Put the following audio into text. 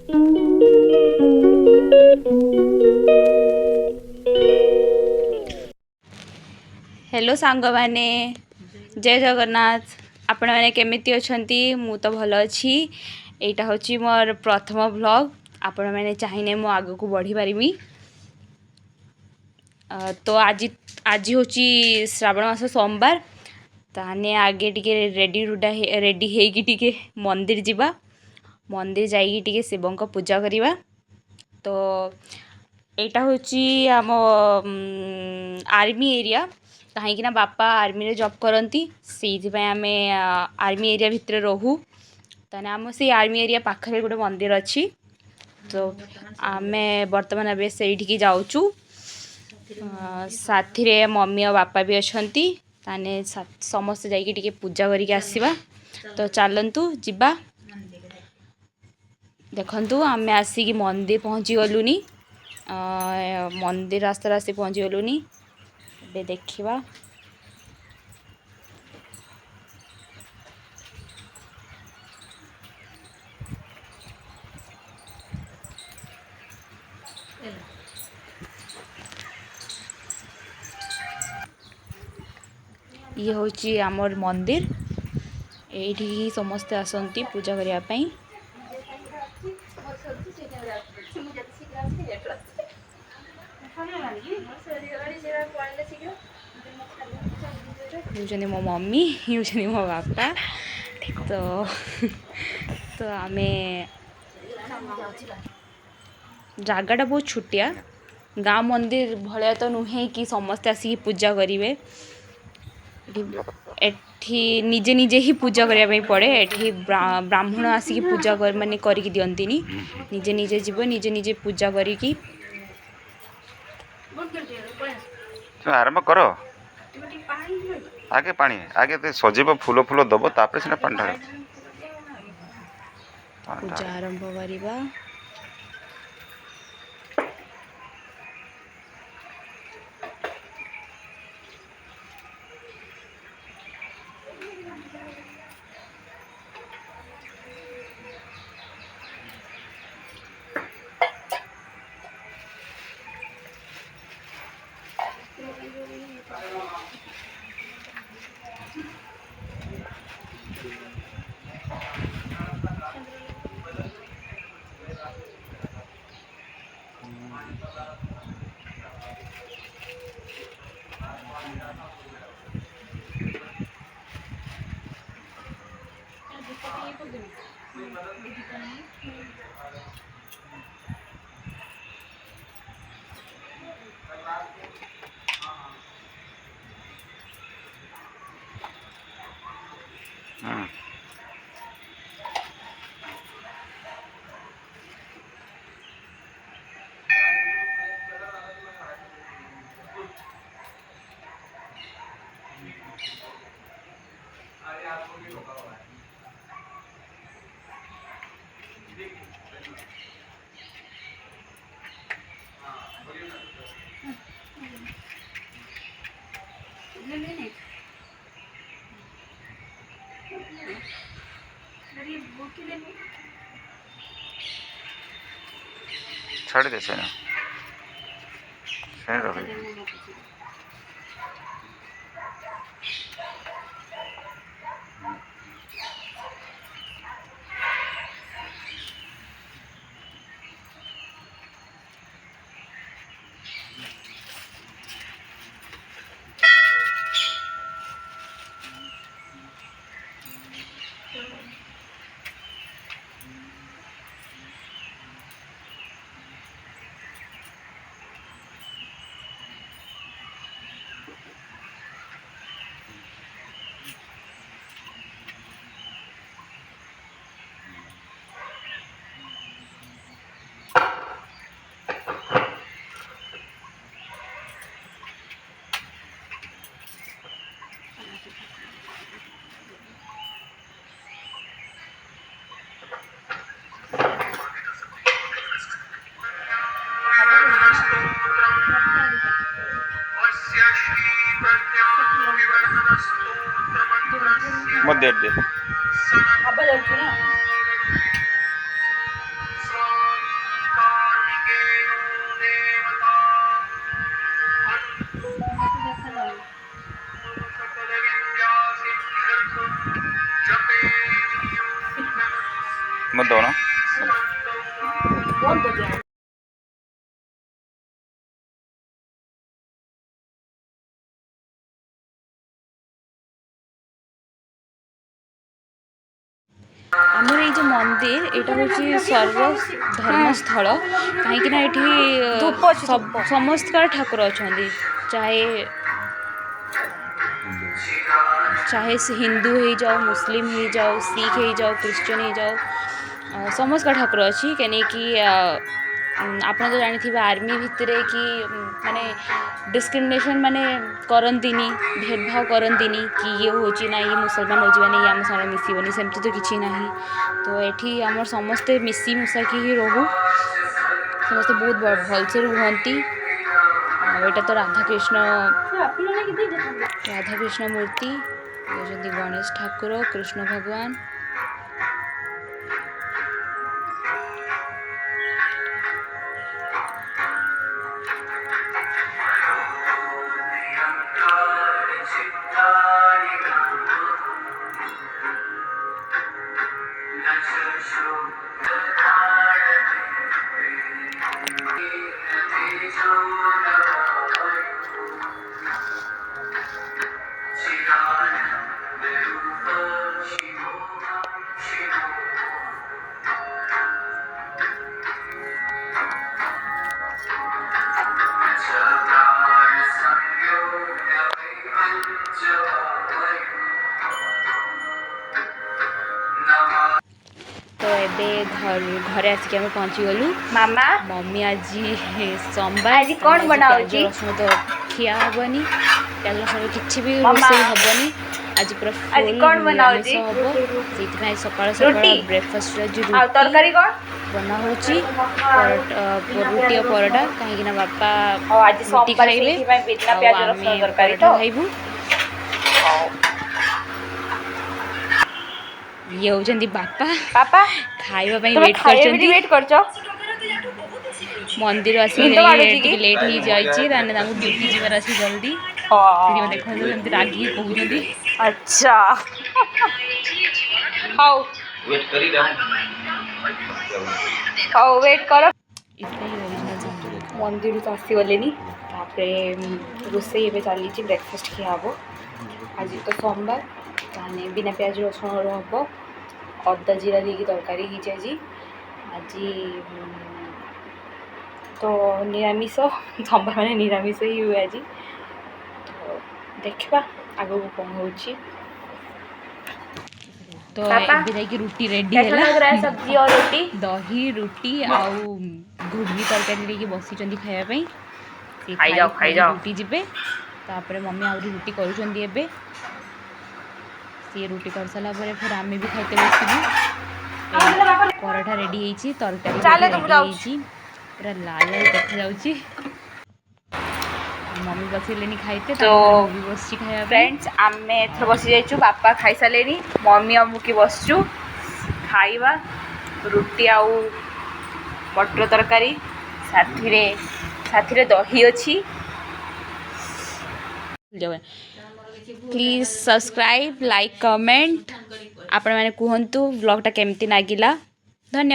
Hello सांग माने जय जगन्नाथ आपण मैंने केमिति अछंती मु तो भल अच्छी एटा होची मोर प्रथम व्लॉग आपण मैंने चाहिए मु आगु को बढ़ी पारिमी तो आज आज होची श्रावण मास सोमवार ताने आगे टिके रेडी हेगी टिके मंदिर जिबा मंदिर जाइए टिके शिवं को पूजा करिबा तो एटा होची आम आर्मी एरिया कहीं बापा आर्मी जॉब करती से आम आर्मी एरिया भितर रहू ताने आम से आर्मी एरिया पाखरे गोटे मंदिर अच्छी तो आम बर्तमान ए से जाऊँ साथी रे मम्मी और बापा भी अच्छा ताने समस्ते जाइए टिके पूजा करके आसवा तो चलतु जिबा देखंतु आम आसिक मंदिर पहुँची गलुनी मंदिर रास्ता आसी पहुँची गलुनी बे देखिबा ये होची आमर मंदिर एठी समस्ते आसंती पूजा करिया पई ये मो मम्मी ये मो बापा तो तो आमे जगटा बहुत छुटिया गाँ मंदिर भाया तो नुहे कि समस्ते आसिक पूजा करेंगे एठी निजे निजे ही पूजा करने पड़े एठी ब्राह्मण आसिक पूजा कर माने करके दियंतिनी निजे निजे जीव निजे निजे पूजा करिकी आरंभ करो आगे पानी आगे तो सजीव फूल फूल दब तापर सिना पानी ढाल पूजा आरंभ करिबा छाड़ दे से ना मत दे दौना आमर ये जो मंदिर यहाँ हूँ सर्वधर्मस्थल कहीं ये समस्त ठाकुर अच्छा चाहे चाहे से हिंदू हो जाओ मुस्लिम हो जाओ सिख हो जाओ क्रिश्चियन हो जाओ समस्त का ठाकुर अच्छी कहीं कि आप तो जानी आर्मी भितर कि माने डिस्क्रिमिनेशन माने करंतीनी भेदभाव करंतीनी कि ये होची ना ये मुसलमान हो जाने ये आम सारे मिसबनी सेमती तो किसी ना तो ये आम समस्ते मिसी मुसाकी ही रहू समस्ते बहुत भलसे रुहती यहाँ तो राधाकृष्ण मूर्ति ये गणेश ठाकुर कृष्ण भगवान तो ये घरे आसिक आम पहुँची गलु मामा मम्मी आज सोमवार आज कौन बनाओ जी रसुण तो खिया हेनी प्याज रसुण किसी भी रोषे हेनी आज पूरा आज कौन बनाओ जी हम से सकाल सकाल ब्रेकफास्ट आज तरकारी कौन बना हो रुटी और परोटा कहीं बापा आज रुटी खाइबे बिना प्याज रसुण तरकारी तो खाइबू ये होचंदी बापा पापा खाइबा पई वेट करचो मंदिर आसी लेट ही जाइछि ताने तांको ड्यूटी जीवार आसी जल्दी फिर मैं देखो जंती रागी कहउजंदी अच्छा हाउ वेट करी रहूं हाउ वेट करो ओरिजिनल मंदिर तो आसी गलेनी तापरे रोसे एबे चली ब्रेकफास्ट खिया हबो आज तो सोमवार ताने बिना प्याज रसुण हम अदा जीरा दी तरकारी आज आज तो निरामिष सोमवार मैंने निरामिष ही हुए आज तो देखा आगू कौन हो तो ये रुटी रेडी है सब्जी और रोटी दही रुटी आउ घुगनी तरकारी लेके बसी खायापी खाई जाओ रुटी जीवे तापर मम्मी आहरी रुटी करुँच सी रुटी कर सारा फिर आम भी खाते बसलु पराठा रेडी होती तरकारी पूरा लाल लाल देखा जाऊँगी मम्मी बसले खाइते तो बस खाया फ्रेंड्स आम एथर बसी जाइछु बापा खाई सारे मम्मी आमुकी बसचु खाइबा रुटी आउ मटर तरकारी साथी दही अच्छी प्लीज सब्सक्राइब लाइक कमेंट आपण मैंने कहतु ब्लॉगटा केमती लागिला धन्यवाद।